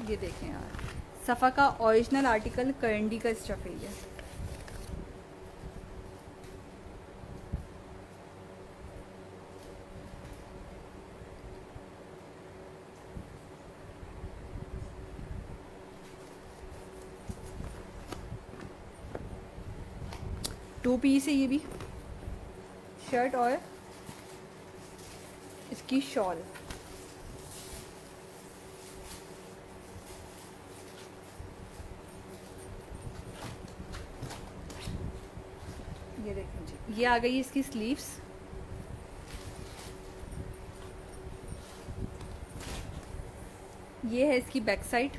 ये देखें यार, सफ़ा का ओरिजिनल आर्टिकल करंडी का स्टफ़ है ये। टू पीस है ये भी, शर्ट और इसकी शॉल। ये देखें जी, ये आ गई इसकी स्लीव्स। ये है इसकी बैक साइड,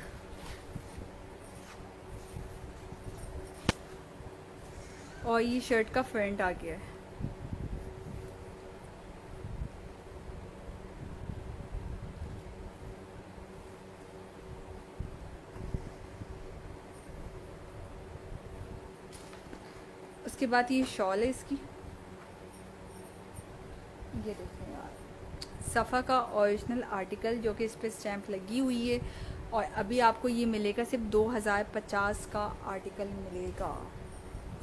और ये शर्ट का फ्रंट आ गया है। उसके बाद ये शॉल है इसकी। ये देखें यार, सफ़ा का ओरिजिनल आर्टिकल जो कि इस पर स्टैम्प लगी हुई है, और अभी आपको ये मिलेगा सिर्फ 2050 का आर्टिकल मिलेगा।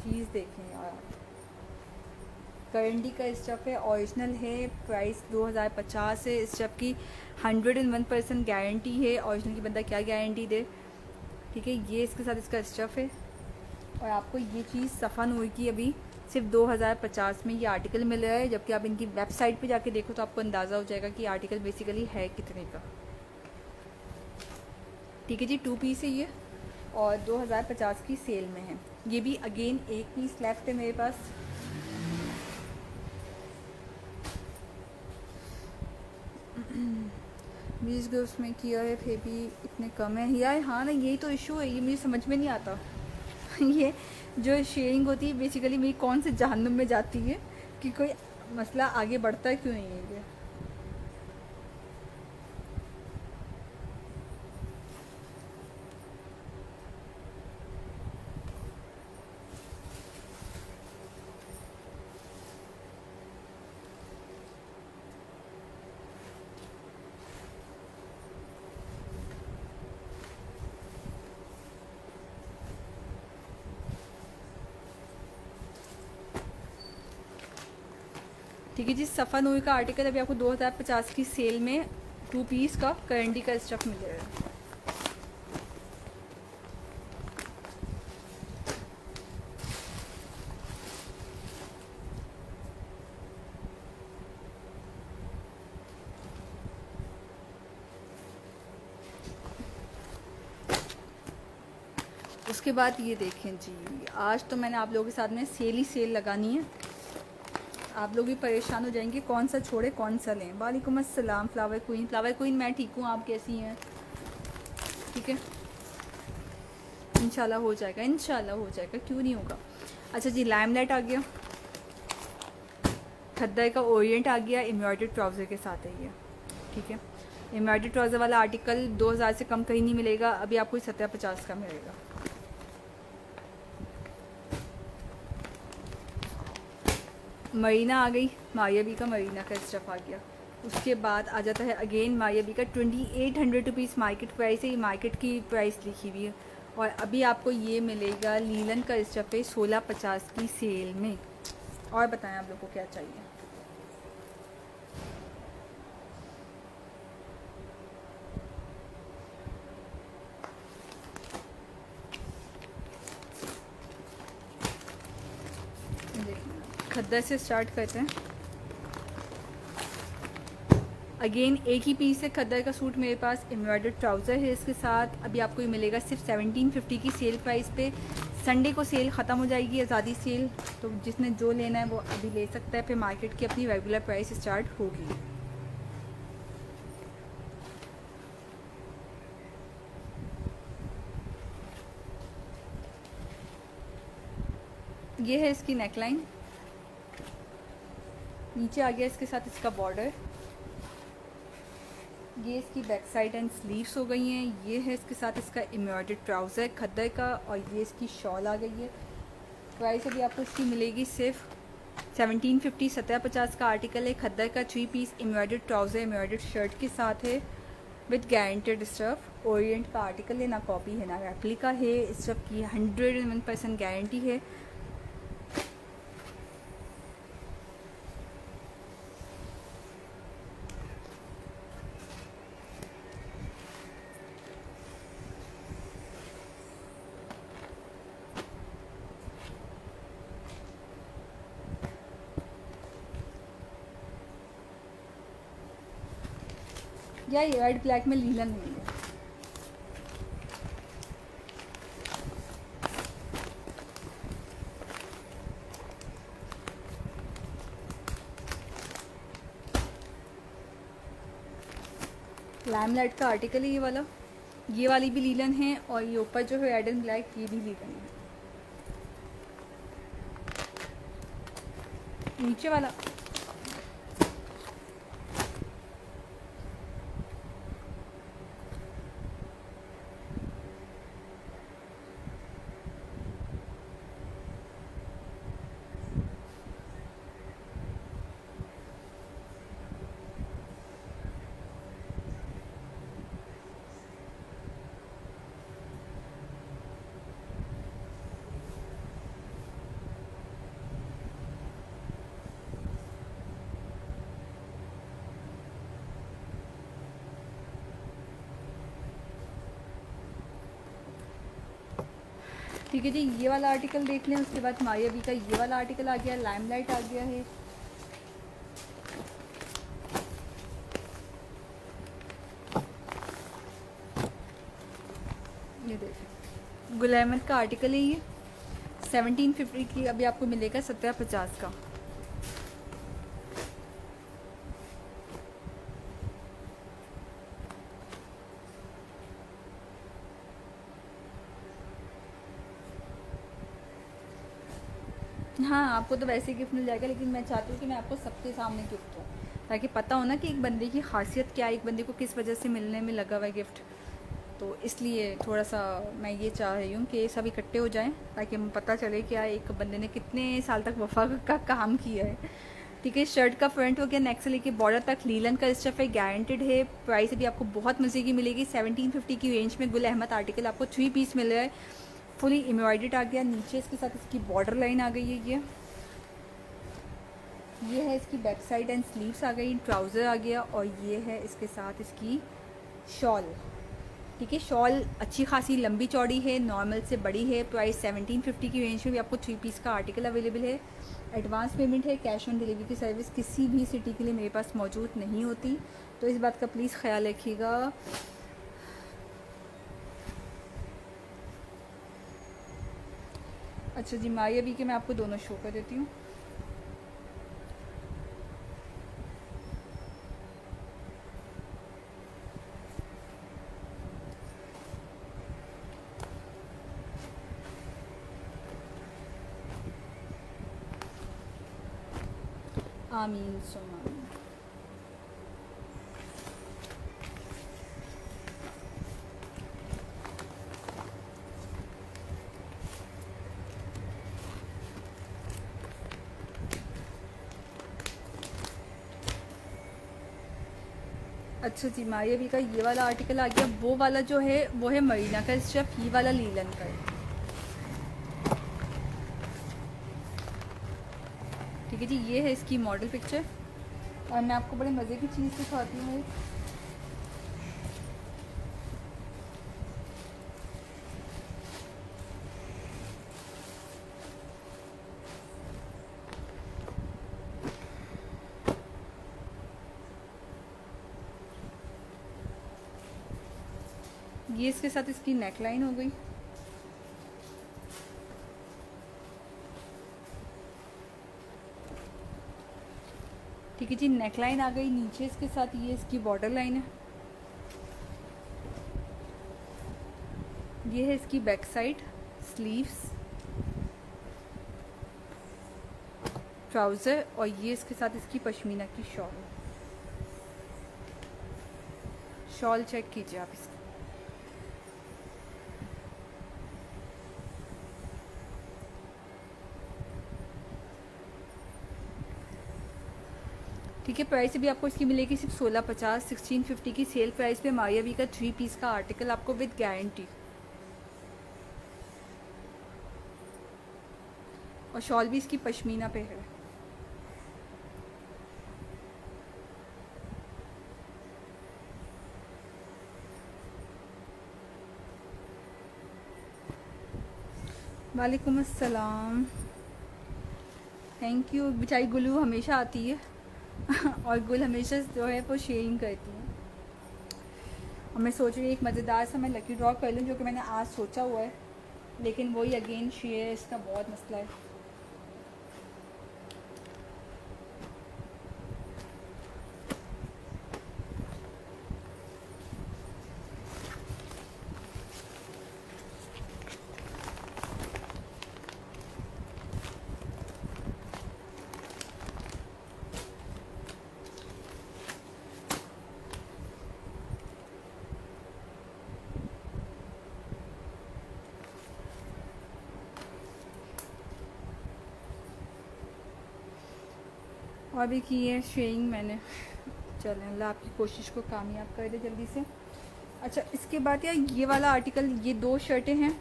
चीज़ देखें यार, करंडी का स्टफ़ है, ओरिजिनल है, प्राइस 2050 है। इस स्टफ़ की 101% गारंटी है। ओरिजिनल की बंदा क्या गारंटी दे, ठीक है। ये इसके साथ इसका स्टफ़ है, और आपको ये चीज़ सफ़ा नूर की अभी सिर्फ 2050 में ये आर्टिकल मिल रहा है। जबकि आप इनकी वेबसाइट पे जाके देखो तो आपको अंदाज़ा हो जाएगा कि आर्टिकल बेसिकली है कितने का। ठीक है जी, 2 पीस है ये, और 2050 की सेल में है। ये भी अगेन 1 पीस लेफ्ट है मेरे पास। बीस ग्रुप्स में किया है, फिर भी इतने कम है यार। हाँ ना, यही तो इशू है, ये मुझे समझ में नहीं आता। ये जो शेयरिंग होती है बेसिकली मेरी कौन से जहन्नुम में जाती है कि कोई मसला आगे बढ़ता क्यों नहीं है ये। ठीक है जी, सफ़ा नूर का आर्टिकल अभी आपको 2050 की सेल में 2 पीस का करंडी का स्टफ़ मिल रहा है। उसके बाद ये देखें जी, आज तो मैंने आप लोगों के साथ में सेल ही सेल लगानी है। आप लोग भी परेशान हो जाएंगे कौन सा छोड़े कौन सा लें। वालेकुम अस्सलाम फ्लावर क्वीन। फ्लावर क्वीन मैं ठीक हूँ, आप कैसी हैं? ठीक है, इंशाल्लाह हो जाएगा, इंशाल्लाह हो जाएगा, क्यों नहीं होगा। अच्छा जी, लाइमलाइट आ गया, खद्दर का ओरिएंट आ गया, एम्ब्रॉयडर्ड ट्राउज़र के साथ है ये। ठीक है, एम्ब्रॉयडर्ड ट्राउज़र वाला आर्टिकल 2000 से कम कहीं नहीं मिलेगा, अभी आपको 70-50 का मिलेगा। मरीना आ गई, मारिया बी का मरीना का स्टफ़ आ गया। उसके बाद आ जाता है अगेन मारिया बी का 2800 रुपीज़ मार्केट प्राइस है, ये मार्केट की प्राइस लिखी हुई है। और अभी आपको ये मिलेगा लीलन का स्टफ़ है 1650 की सेल में। और बताएं आप लोग को क्या चाहिए। खद्दर से स्टार्ट करते हैं। अगेन एक ही पीस है खद्दर का सूट मेरे पास, एम्ब्रॉयडर्ड ट्राउज़र है इसके साथ। अभी आपको ये मिलेगा सिर्फ 1750 की सेल प्राइस पे। संडे को सेल ख़त्म हो जाएगी, आज़ादी सेल, तो जिसने जो लेना है वो अभी ले सकता है, फिर मार्केट की अपनी रेगुलर प्राइस स्टार्ट होगी। ये है इसकी नेकलाइन, नीचे आ गया इसके साथ इसका बॉर्डर। ये इसकी बैक साइड एंड स्लीव्स हो गई हैं। ये है इसके साथ इसका एम्ब्रॉयडर्ड ट्राउज़र खद्दर का, और ये इसकी शॉल आ गई है। प्राइस अभी आपको इसकी मिलेगी सिर्फ 1750, 1750 का आर्टिकल है। खद्दर का 3 piece embroidered trouser embroidered shirt के साथ है। With guaranteed stuff. ओरिएंट का आर्टिकल है, ना कॉपी है ना रेप्लिका है। स्टफ की 101% गारंटी है। या रेड ब्लैक में लीलन नहीं है। लाइमलाइट का आर्टिकल है ये वाला। ये वाली भी लीलन है और ये ऊपर जो है रेड एंड ब्लैक ये भी लीलन है। नीचे वाला ठीक है जी। ये वाला आर्टिकल देख लें। उसके बाद माया बी का ये वाला आर्टिकल आ गया, लाइमलाइट आ गया है। ये देखें, गुल अहमद का आर्टिकल है ये। 1750 की अभी आपको मिलेगा 1750 का। हाँ, आपको तो वैसे ही गिफ्ट मिल जाएगा, लेकिन मैं चाहती हूँ कि मैं आपको सबके सामने गिफ्ट दूँ, ताकि पता हो ना कि एक बंदे की खासियत क्या है, एक बंदे को किस वजह से मिलने में लगा हुआ है गिफ्ट। तो इसलिए थोड़ा सा मैं ये चाह रही हूँ कि सब इकट्ठे हो जाएं, ताकि हमें पता चले कि एक बंदे ने कितने साल तक वफा का काम किया है। ठीक है। शर्ट का फ्रंट हो गया, नेक से लेके बॉर्डर तक लीलन का स्टफ है, गारंटेड है। प्राइस अभी आपको बहुत मज़े की मिलेगी। 1750 की रेंज में गुल अहमद आर्टिकल आपको 3 पीस मिल रहा है। फुली एम्ब्रॉयडर्ड आ गया। नीचे इसके साथ इसकी बॉर्डर लाइन आ गई है। ये है इसकी बैक साइड एंड स्लीव्स आ गई, ट्राउज़र आ गया, और ये है इसके साथ इसकी शॉल। ठीक है। शॉल अच्छी खासी लंबी चौड़ी है, नॉर्मल से बड़ी है। प्राइस 1750 की रेंज में भी आपको 3 पीस का आर्टिकल अवेलेबल है। एडवांस पेमेंट है, कैश ऑन डिलीवरी की सर्विस किसी भी सिटी के लिए मेरे पास मौजूद नहीं होती, तो इस बात का प्लीज़ ख्याल रखिएगा। अच्छा जी, माया बी के मैं आपको दोनों शो कर देती हूँ। आमीन सुम्मा आमीन। अच्छा जी, माया बी का ये वाला आर्टिकल आ गया। वो वाला जो है वो है मरीना का स्टफ, ये वाला लीलन का है। ठीक है जी। ये है इसकी मॉडल पिक्चर, और मैं आपको बड़े मज़े की चीज़ दिखाती हूँ। ये इसके साथ इसकी नेकलाइन हो गई। ठीक है जी। नेकलाइन आ गई। नीचे इसके साथ ये इसकी बॉर्डर लाइन है। ये है इसकी बैक साइड, स्लीव्स, ट्राउज़र, और ये इसके साथ इसकी पश्मीना की शॉल। शॉल चेक कीजिए आप इसका। ठीक है। प्राइस भी आपको इसकी मिलेगी सिर्फ 1650, 1650 की सेल प्राइस पे मारिया वी का 3 पीस का आर्टिकल आपको विद गारंटी। और शॉल भी इसकी पश्मीना पे है। वालेकुम अस्सलाम, थैंक यू। बेचारी गुलू हमेशा आती है और गुल हमेशा जो है वो शेयरिंग करती है। और मैं सोच रही हूँ एक मज़ेदार सा मैं लकी ड्रॉ कर लूँ, जो कि मैंने आज सोचा हुआ है, लेकिन वही अगेन शेयर इसका बहुत मसला है। और भी की है शेयरिंग मैंने। चलें, अल्लाह आपकी कोशिश को कामयाब कर दे जल्दी से। अच्छा, इसके बाद यार ये वाला आर्टिकल, ये 2 शर्टें हैं,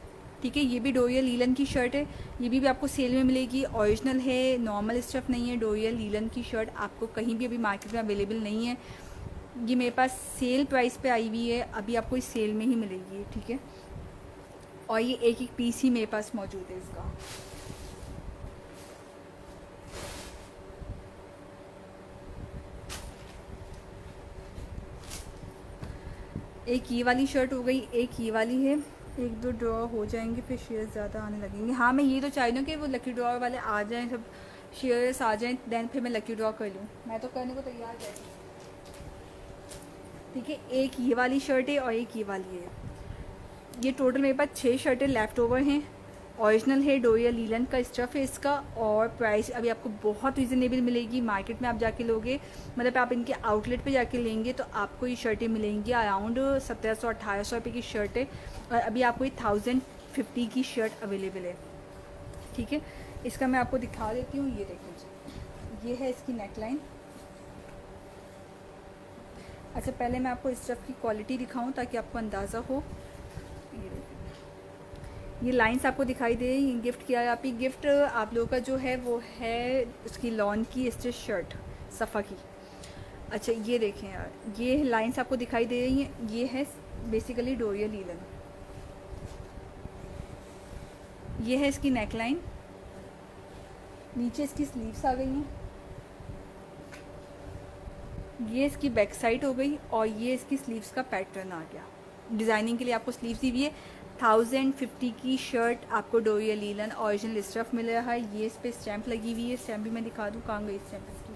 ठीक है। ये भी डोरियल लीलन की शर्ट है, ये भी आपको सेल में मिलेगी। ओरिजिनल है, नॉर्मल स्टफ़ नहीं है। डोरियल लीलन की शर्ट आपको कहीं भी अभी मार्केट में अवेलेबल नहीं है। ये मेरे पास सेल प्राइस पे आई हुई है, अभी आपको इस सेल में ही मिलेगी, ठीक है। और ये एक एक पीस ही मेरे पास मौजूद है इसका। एक ये वाली शर्ट हो गई, एक ये वाली है। 1-2 ड्रॉ हो जाएंगे, फिर शेयर ज़्यादा आने लगेंगे। हाँ, मैं ये तो चाह रही हूँ कि वो लकी ड्रॉ वाले आ जाएं, सब शेयर्स आ जाएं, दैन फिर मैं लकी ड्रॉ कर लूँ। मैं तो करने को तैयार है, ठीक है। एक ये वाली शर्ट है और एक ये वाली है। ये टोटल मेरे पास 6 शर्टें लेफ़्ट ओवर हैं। ओरिजिनल है, डोरियल लीलन का स्टफ़ है इसका। और प्राइस अभी आपको बहुत रिजनेबल मिलेगी। मार्केट में आप जाके लोगे, मतलब आप इनके आउटलेट पे जाके लेंगे तो आपको ये शर्टें मिलेंगी अराउंड 1700-1800 रुपये की शर्ट है। और अभी आपको ये 1050 की शर्ट अवेलेबल है, ठीक है। इसका मैं आपको दिखा देती हूँ, ये देखिए, ये है इसकी नेकलाइन। अच्छा, पहले मैं आपको इस स्टफ़ की क्वालिटी दिखाऊँ ताकि आपको अंदाज़ा हो। ये लाइंस आपको दिखाई दे रही, गिफ्ट किया है आप ही। गिफ्ट आप लोगों का जो है वो है उसकी लॉन की स्टिच शर्ट सफ़ा की। अच्छा, ये देखें यार, ये लाइंस आपको दिखाई दे रही हैं, ये है बेसिकली डोरियल लीलन। ये है इसकी नेकलाइन, नीचे इसकी स्लीव्स आ गई हैं, ये इसकी बैक साइड हो गई, और ये इसकी स्लीव्स का पैटर्न आ गया। डिज़ाइनिंग के लिए आपको स्लीव्स दी हुई है। 1050 की शर्ट आपको डोरियल लीलन ओरिजिनल स्टफ़ मिल रहा है। ये इस पर स्टैंप लगी हुई है, स्टैंप भी मैं दिखा दूँ, कहाँ गई स्टैंप इसकी।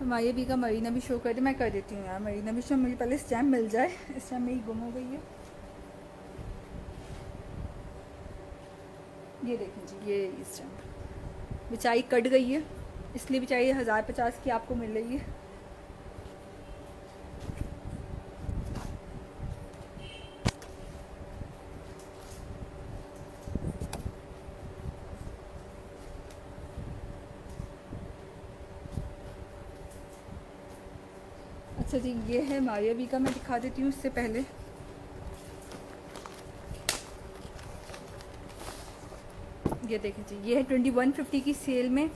माया भी का मरीना भी शो कर दे, मैं कर देती हूँ यार मरीना भी शो। मुझे पहले स्टैम्प मिल जाए, स्टैम्प मेरी गुम हो गई है। ये देखें जी, ये स्टैम्प बेचारी कट गई है, इसलिए बेचारी 1050 की आपको मिल रही है। अच्छा जी, ये है मारिया बी का, मैं दिखा देती हूँ इससे पहले। ये देखें जी, ये है 2150 की सेल में।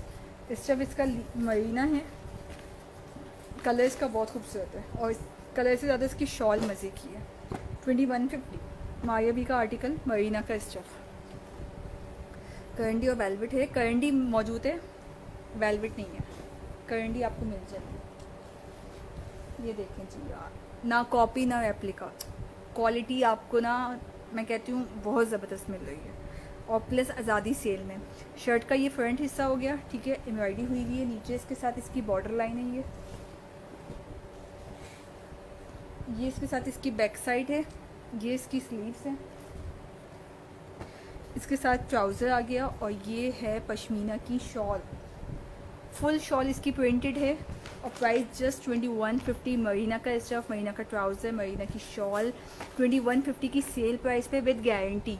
स्टफ इसका मरीना है, कलर इसका बहुत खूबसूरत है, और इस कलर से ज़्यादा इसकी शॉल मज़े की है। 2150 मारिया बी का आर्टिकल, मरीना का स्टफ। करंडी और वेलवेट है, करंडी मौजूद है, वेलवेट नहीं है। करंडी आपको मिल जाएगी। ये देखें जी यार, ना कॉपी ना रेप्लिका, क्वालिटी आपको ना मैं कहती हूँ बहुत ज़बरदस्त मिल रही है। और प्लस आज़ादी सेल में। शर्ट का ये फ्रंट हिस्सा हो गया, ठीक है, एम्ब्रॉयडरी हुई हुई है नीचे, इसके साथ इसकी बॉर्डर लाइन है। ये इसके साथ इसकी बैक साइड है, ये इसकी स्लीव्स है, इसके साथ ट्राउज़र आ गया, और ये है पश्मीना की शॉल। फुल शॉल इसकी प्रिंटेड है, और प्राइस जस्ट 2150। मरीना का स्टफ, मरीना का ट्राउज़र, मरीना की शॉल 2150 की सेल प्राइस पे विद गारंटी।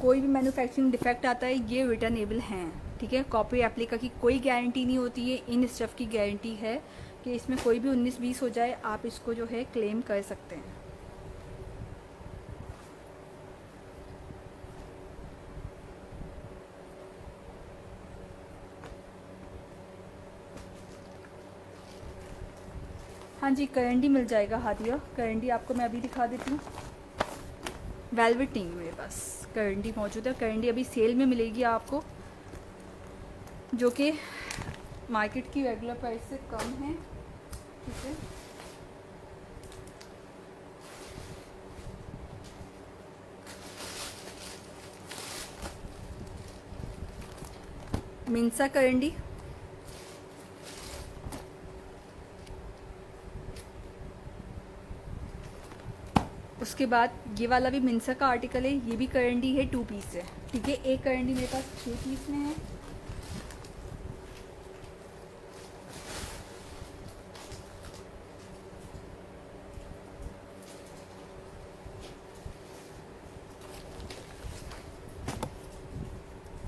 कोई भी मैन्युफैक्चरिंग डिफेक्ट आता है ये रिटर्नेबल हैं, ठीक है। कॉपी एप्लीका की कोई गारंटी नहीं होती है, इन स्टफ़ की गारंटी है कि इसमें कोई भी 19-20 हो जाए आप इसको जो है क्लेम कर सकते हैं। हाँ जी, करंडी मिल जाएगा हादिया, करंडी आपको मैं अभी दिखा देती हूँ। वेलवेट नहीं है मेरे पास, करंडी मौजूद है। करंडी अभी सेल में मिलेगी आपको, जो कि मार्केट की रेगुलर प्राइस से कम है, ठीक है। मिंसा करंडी, उसके बाद ये वाला भी मिंसा का आर्टिकल है, ये भी करंडी है, 2 पीस है, ठीक है। एक करंडी मेरे पास 6 पीस में है।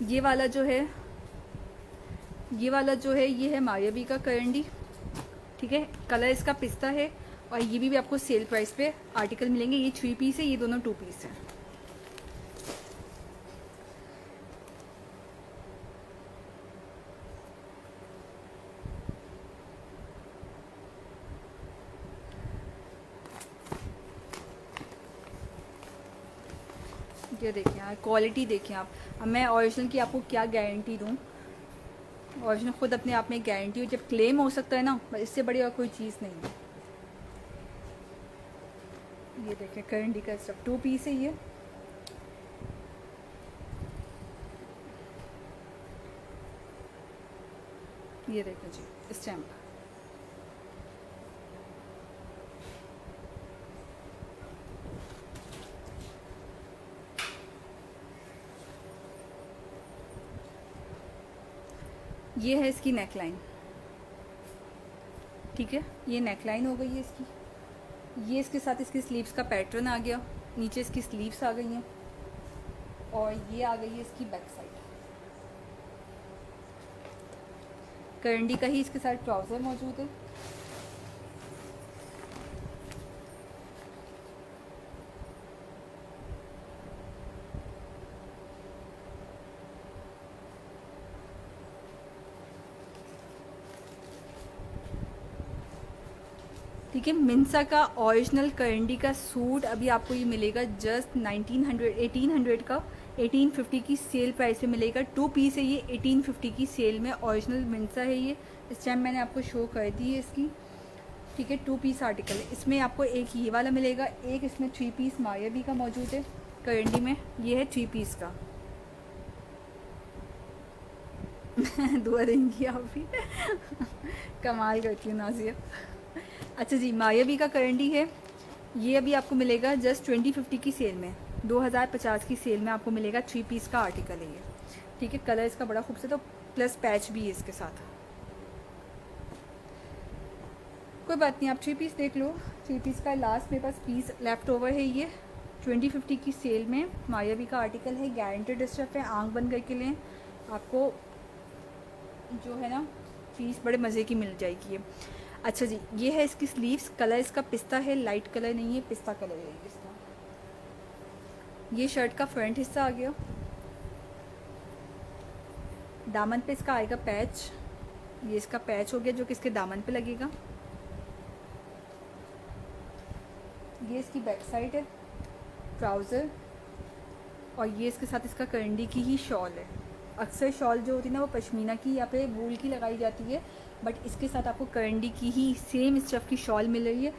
ये वाला जो है ये है मायावी का करंडी, ठीक है। कलर इसका पिस्ता है और ये भी आपको सेल प्राइस पे आर्टिकल मिलेंगे। ये 3 पीस है, ये दोनों 2 पीस हैं। ये देखिए यार, क्वालिटी देखिए आप। अब मैं ओरिजिनल की आपको क्या गारंटी दूँ, ओरिजिनल खुद अपने आप में गारंटी हो, जब क्लेम हो सकता है ना, इससे बड़ी और कोई चीज़ नहीं है। ये देखिए करंडी का स्टफ 2 पीस है ये। ये देखिए जी स्टैम्प, ये है इसकी नेकलाइन, ठीक है। ये नेकलाइन हो गई है इसकी। ये इसके साथ इसकी स्लीव्स का पैटर्न आ गया, नीचे इसकी स्लीव्स आ गई हैं और ये आ गई है इसकी बैक साइड। करंडी का ही इसके साथ ट्राउज़र मौजूद है। ठीक है, मिंसा का ओरिजिनल करंडी का सूट अभी आपको ये मिलेगा जस्ट 1800 का 1850 की सेल प्राइस पे मिलेगा। 2 पीस है ये, 1850 की सेल में ओरिजिनल मिंसा है ये। इस टाइम मैंने आपको शो कर दी है इसकी, ठीक है। 2 पीस आर्टिकल है, इसमें आपको एक ये वाला मिलेगा, एक इसमें 3 पीस मायावी का मौजूद है करंडी में। ये है 3 पीस का। दुआ देंगी आप भी। कमाल करती हूँ नाजिया। अच्छा जी, मायावी का करंडी है, ये अभी आपको मिलेगा जस्ट 2050 की सेल में, 2050 की सेल में आपको मिलेगा। 3 पीस का आर्टिकल है ये, ठीक है। कलर इसका बड़ा खूबसूरत है, प्लस पैच भी है इसके साथ। कोई बात नहीं, आप 3 पीस देख लो। 3 पीस का लास्ट मेरे पास पीस लेफ्ट ओवर है। ये 2050 की सेल में मायावी का आर्टिकल है, गारंटेड स्टफ है। आंख बंद करके लें, आपको जो है ना चीज़ बड़े मज़े की मिल जाएगी ये। अच्छा जी, ये है इसकी स्लीव्स, कलर इसका पिस्ता है, लाइट कलर नहीं है, पिस्ता कलर है इसका। ये शर्ट का फ्रंट हिस्सा आ गया। दामन पे इसका आएगा पैच, ये इसका पैच हो गया जो कि इसके दामन पे लगेगा। ये इसकी बैक साइड है, ट्राउज़र, और ये इसके साथ इसका करंडी की ही शॉल है। अक्सर शॉल जो होती है ना वो पश्मीना की या फिर वूल की लगाई जाती है, बट इसके साथ आपको करंडी की ही सेम स्टफ़ की शॉल मिल रही है।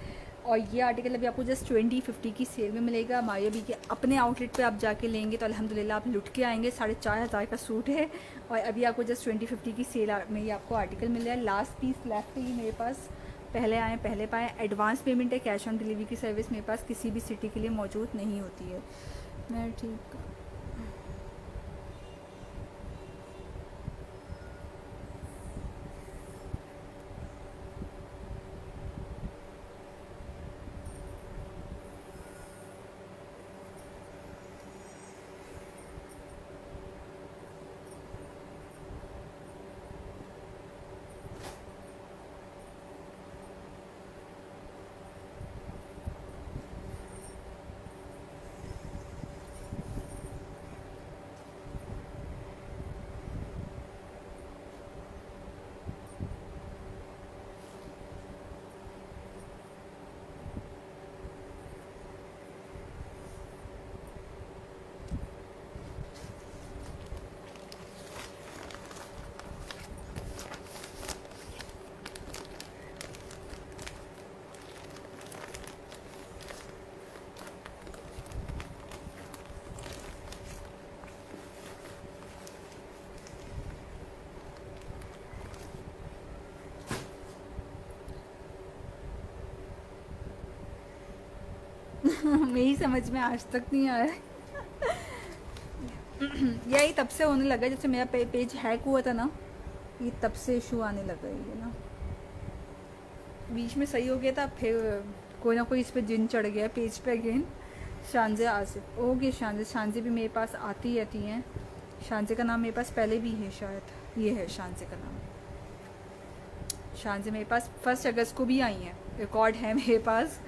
और ये आर्टिकल अभी आपको जस्ट 2050 की सेल में मिलेगा। मायावी के अपने आउटलेट पे आप जाके लेंगे तो अल्हम्दुलिल्लाह आप लुट के आएंगे। 4500 का सूट है और अभी आपको जस्ट 2050 की सेल में ये आपको आर्टिकल मिल रहा है। लास्ट पीस लेफ्ट है ये मेरे पास, पहले आएँ पहले पाएँ। एडवांस पेमेंट है, कैश ऑन डिलीवरी की सर्विस मेरे पास किसी भी सिटी के लिए मौजूद नहीं होती है। मैं ठीक मेरी समझ में आज तक नहीं आया है। यही तब से होने लगा जैसे मेरा पेज हैक हुआ था ना, ये तब से इशू आने लगा ये ना। बीच में सही हो गया था, फिर कोई ना कोई इस पर जिन चढ़ गया पेज पे अगेन। शानजे आसिफ, ओके शानजे, शानजे भी मेरे पास आती रहती हैं। शानजे का नाम मेरे पास पहले भी है शायद, ये है शानजे का नाम। शानजे मेरे पास 1 अगस्त को भी आई हैं, रिकॉर्ड है मेरे पास।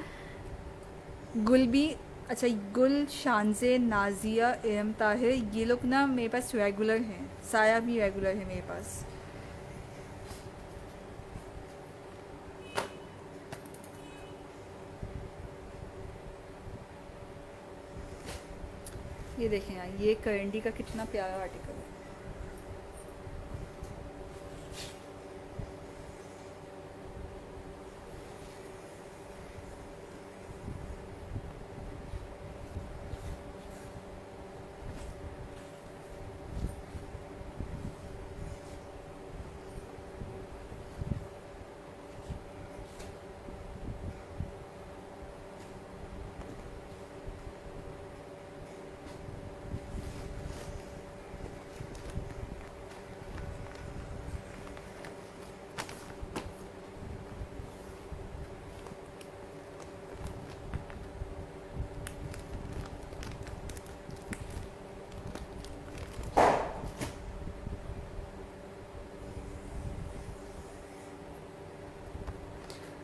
गुल भी, अच्छा गुल, शानजे, नाजिया, इरम ताहिर, ये लोग ना मेरे पास रेगुलर हैं। साया भी रेगुलर है मेरे पास। ये देखें यार, ये करंडी का कितना प्यारा आर्टिकल है।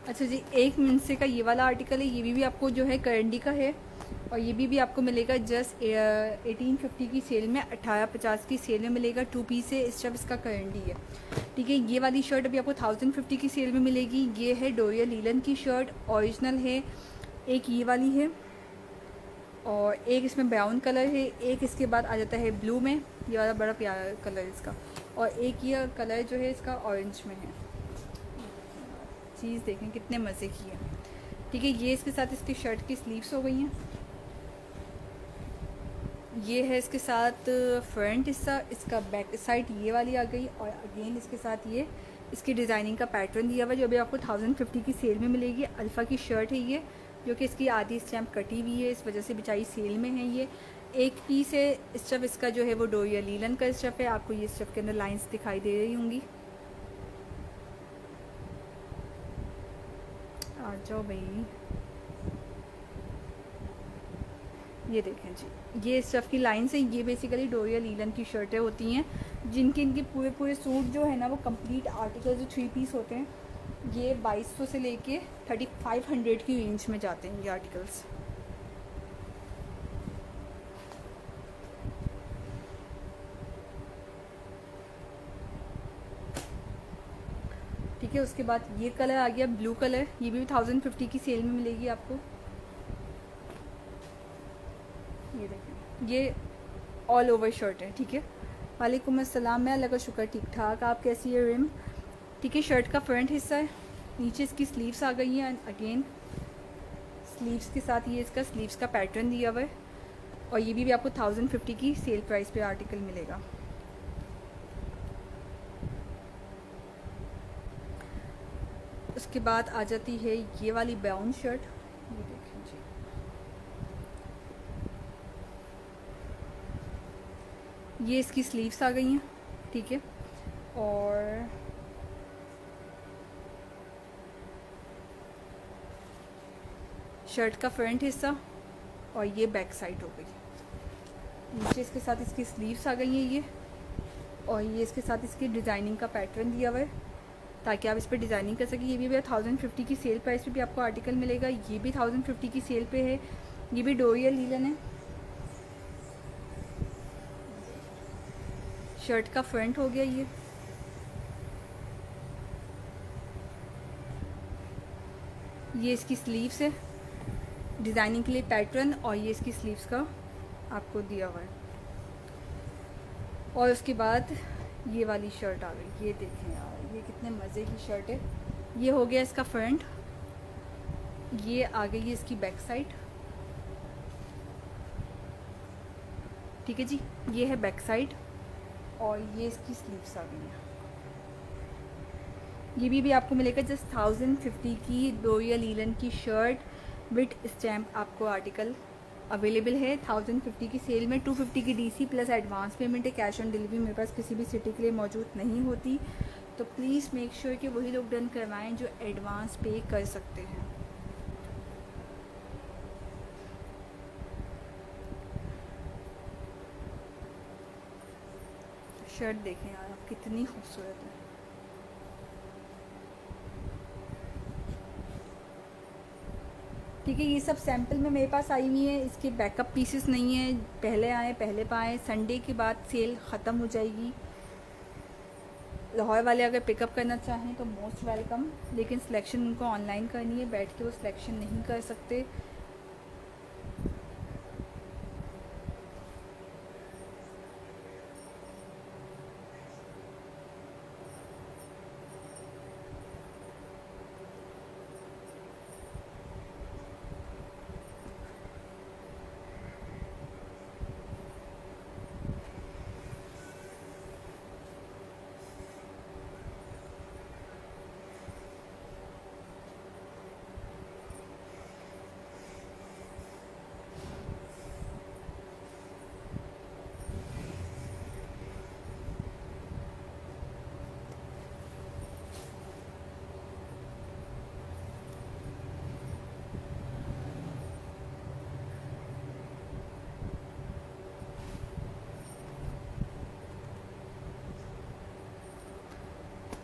अच्छा जी, 1 मिनट का ये वाला आर्टिकल है, ये भी आपको जो है करंडी का है। और ये भी आपको मिलेगा जस्ट 1850 की सेल में, 1850 की सेल में मिलेगा। 2 पीस है, इस इसका करंडी है। ठीक है, ये वाली शर्ट अभी आपको 1050 की सेल में मिलेगी। ये है डोरिया लीलन की शर्ट, ओरिजिनल है। एक ये वाली है और एक इसमें ब्राउन कलर है। एक इसके बाद आ जाता है ब्लू में, ये वाला बड़ा प्यारा कलर इसका। और एक ये कलर जो है इसका ऑरेंज में है। चीज़ देखें कितने मज़े की है। ठीक है, ये इसके साथ इसकी शर्ट की स्लीव्स हो गई हैं। ये है इसके साथ फ्रंट हिस्सा, इसका बैक साइड ये वाली आ गई। और अगेन इसके साथ ये इसकी डिज़ाइनिंग का पैटर्न दिया हुआ है, जो अभी आपको 1050 की सेल में मिलेगी। अल्फ़ा की शर्ट है ये, जो कि इसकी आधी स्टैम्प कटी हुई है, इस वजह से बेचारी सेल में है। ये एक पीस है। स्टफ इसका जो है वो डोरिया लीलन का स्टफ है। आपको ये स्टफ के अंदर लाइंस दिखाई दे रही होंगी। आ जाओ भाई, ये देखें जी, ये स्टफ की लाइन से, ये बेसिकली डोरिया लीलन की शर्टें होती हैं, जिनके इनके पूरे पूरे सूट जो है ना वो कंप्लीट आर्टिकल जो 3 पीस होते हैं, ये 2200 से लेके 3500 की रेंज में जाते हैं ये आर्टिकल्स। ठीक है, उसके बाद ये कलर आ गया ब्लू कलर, ये भी 1050 की सेल में मिलेगी आपको। ये देखें, ये ऑल ओवर शर्ट है। ठीक है, वालेकुम अस्सलाम, मैं अल्लाह का शुक्र ठीक ठाक, आप कैसी है रिम? ठीक है, शर्ट का फ्रंट हिस्सा है, नीचे इसकी स्लीव्स आ गई हैं। अगेन स्लीव्स के साथ ये इसका स्लीव्स का पैटर्न दिया हुआ है। और ये भी आपको 1050 की सेल प्राइस पे आर्टिकल मिलेगा। उसके बाद आ जाती है ये वाली ब्राउन शर्ट, ये देखें जी, ये इसकी स्लीव्स आ गई हैं। ठीक है, और शर्ट का फ्रंट हिस्सा और ये बैक साइड हो गई। नीचे इसके साथ इसकी स्लीव्स आ गई हैं ये, और ये इसके साथ इसकी डिज़ाइनिंग का पैटर्न दिया हुआ है ताकि आप इस पर डिज़ाइनिंग कर सकें। ये भी 1050 की सेल प्राइस पे भी आपको आर्टिकल मिलेगा। ये भी 1050 की सेल पे है। ये भी डोरिया लीलन है। शर्ट का फ्रंट हो गया ये इसकी स्लीव्स है, डिज़ाइनिंग के लिए पैटर्न, और ये इसकी स्लीव्स का आपको दिया हुआ है। और उसके बाद ये वाली शर्ट आ गई, ये देखें यार, ये कितने मज़े की शर्ट है। ये हो गया इसका फ्रंट, ये आ गई है इसकी बैक साइड। ठीक है जी, ये है बैक साइड और ये इसकी स्लीव्स आ गई हैं। ये भी आपको मिलेगा जस्ट 1050 की डोरिया लीलन की शर्ट। विद स्टैम्प आपको आर्टिकल अवेलेबल है। 1050 की सेल में 250 की डीसी प्लस एडवांस पेमेंट है। कैश ऑन डिलीवरी मेरे पास किसी भी सिटी के लिए मौजूद नहीं होती, तो प्लीज़ मेक श्योर कि वही लोग डन करवाएं जो एडवांस पे कर सकते हैं। शर्ट देखें यार आप, कितनी खूबसूरत है। ठीक है, ये सब सैम्पल में मेरे पास आई हुई है, इसके बैकअप पीसेस नहीं है, पहले आए पहले पाएँ। संडे के बाद सेल ख़त्म हो जाएगी। लाहौर वाले अगर पिकअप करना चाहें तो मोस्ट वेलकम, लेकिन सिलेक्शन उनको ऑनलाइन करनी है, बैठ के वो सिलेक्शन नहीं कर सकते।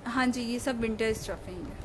हाँ जी, ये सब विंटर स्टफिंग है।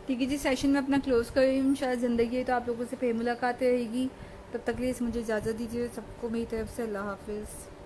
ठीक है जी, सेशन में अपना क्लोज़ कर रही हूँ। शायद ज़िंदगी है तो आप लोगों से फिर मुलाकात रहेगी। तब तक के लिए मुझे इजाज़त दीजिए। सबको मेरी तरफ से अल्लाह हाफिज़।